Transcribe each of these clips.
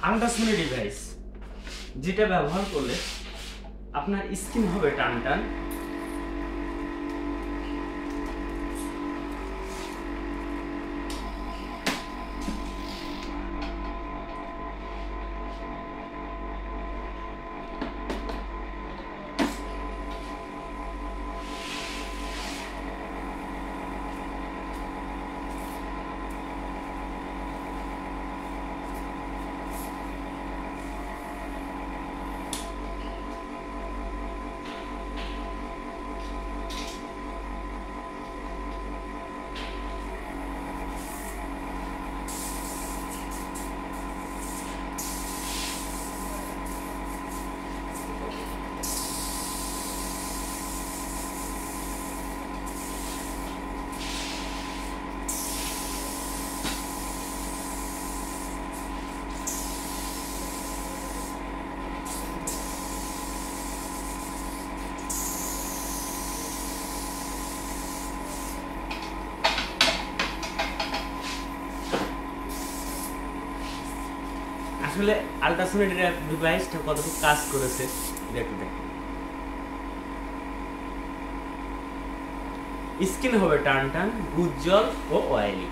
Ultrasonic device যেটা ব্যবহার করলে আপনার স্কিন হবে টান টান, আসলে আল্ট্রাসোনিক ডিভাইসটা কতটুকু কাজ করেছে দেখো। স্কিন হবে টান টান, উজ্জ্বল ও অয়েলি।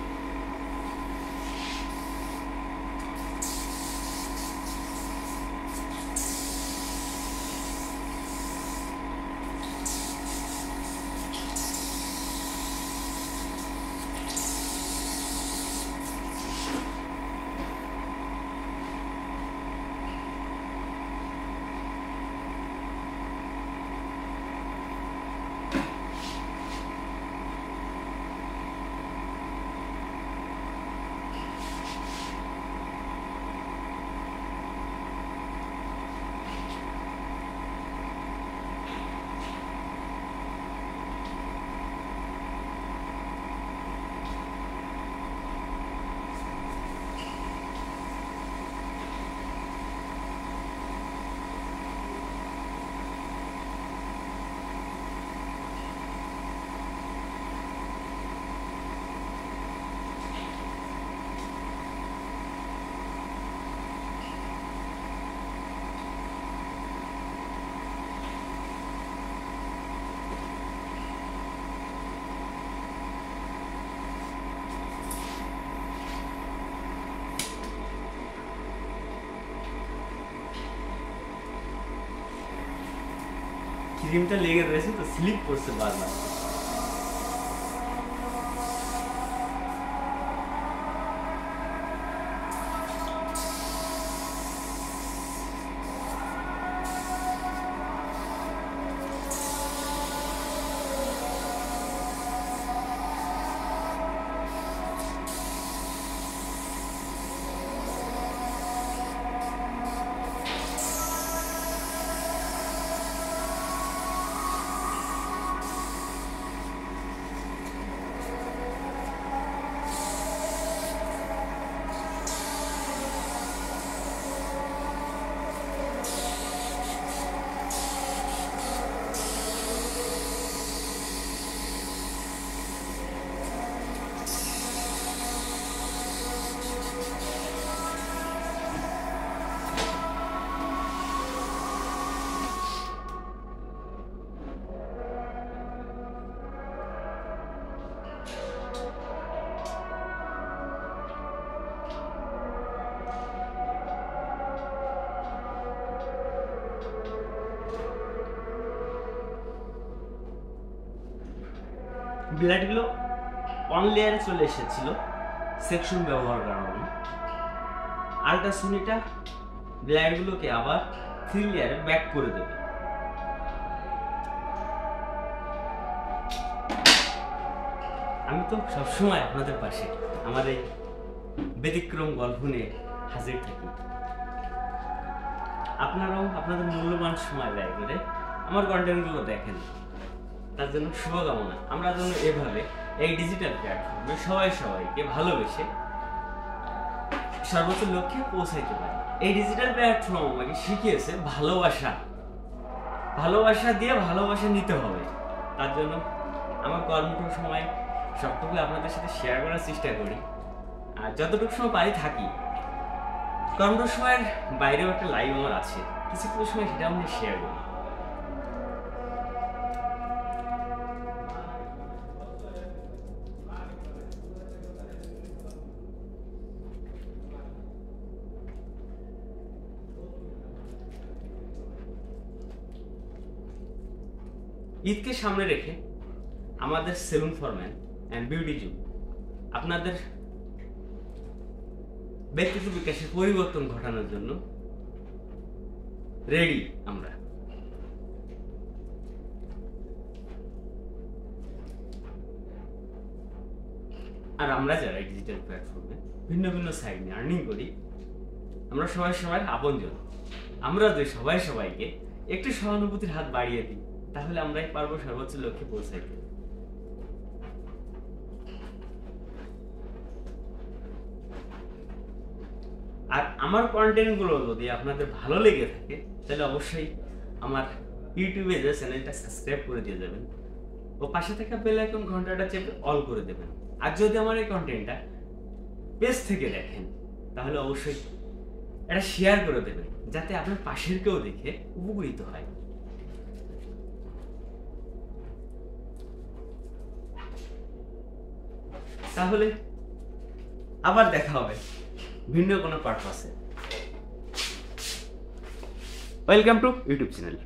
ক্রিমটা লেগে রয়েছে তো স্লিপ করছে বারবার। ব্লেডগুলো অন লেয়ারে চলে এসেছিল সেকশন ব্যবহার কারণে। আল্ট্রাসোনিকটা ব্লেডগুলোকে আবার 3 লেয়ারে ব্যাক করে দেবে। আমি তো সবসময় আপনাদের পাশে আমার এই ব্যতিক্রম গল্প নিয়ে হাজির থাকি। আপনারাও আপনাদের মূল্যবান সময় ব্যয় করে আমার কন্টেন্টগুলো দেখেন, তার জন্য শুভকামনা। আমরা যেন এভাবে এই ডিজিটাল প্ল্যাটফর্মে সবাইকে ভালোবেসে সর্বোচ্চ লক্ষ্যে পৌঁছাইতে পারি। এই ডিজিটাল প্ল্যাটফর্ম আমাকে শিখিয়েছে ভালোবাসা দিয়ে ভালোবাসা নিতে হবে। তার জন্য আমার কর্মঠ সময় সবটুকু আপনাদের সাথে শেয়ার করার চেষ্টা করি, আর যতটুকু সময় পারি থাকি। তন্দ্র সময়ের বাইরেও একটা লাইভ আমার আছে, কিছু কিছু সময় সেটা আমি শেয়ার করি। ঈদকে সামনে রেখে আমাদের salon for man and beauty zoom আপনাদের ব্যক্তিত্ব বিকাশে পরিবর্তন ঘটানোর জন্য রেডি আমরা। আর আমরা যারা ডিজিটাল প্ল্যাটফর্মে ভিন্ন ভিন্ন সাইড নিয়ে আর্নিং করি, আমরা সবাই সবার আপনজন। আমরা যদি সবাই সবাইকে একটু সহানুভূতির হাত বাড়িয়ে দিই, তাহলে আমরাই পারবো সর্বোচ্চ লক্ষ্যে পৌঁছাইতে। আর আমার কন্টেন্টগুলো যদি আপনাদের ভালো লেগে থাকে, তাহলে অবশ্যই আমার ইউটিউবে যে চ্যানেলটা সাবস্ক্রাইব করে দিয়ে যাবেন ও পাশে থাকা বেল আইকন ঘন্টাটা চেপে অল করে দেবেন। আর যদি আমার এই কন্টেন্টটা পেজ থেকে দেখেন, তাহলে অবশ্যই এটা শেয়ার করে দেবেন, যাতে আপনার পাশের কেউ দেখে উপকৃত হয়। তাহলে আবার দেখা হবে ভিন্ন কোনো পারপাসে। Welcome to YouTube channel.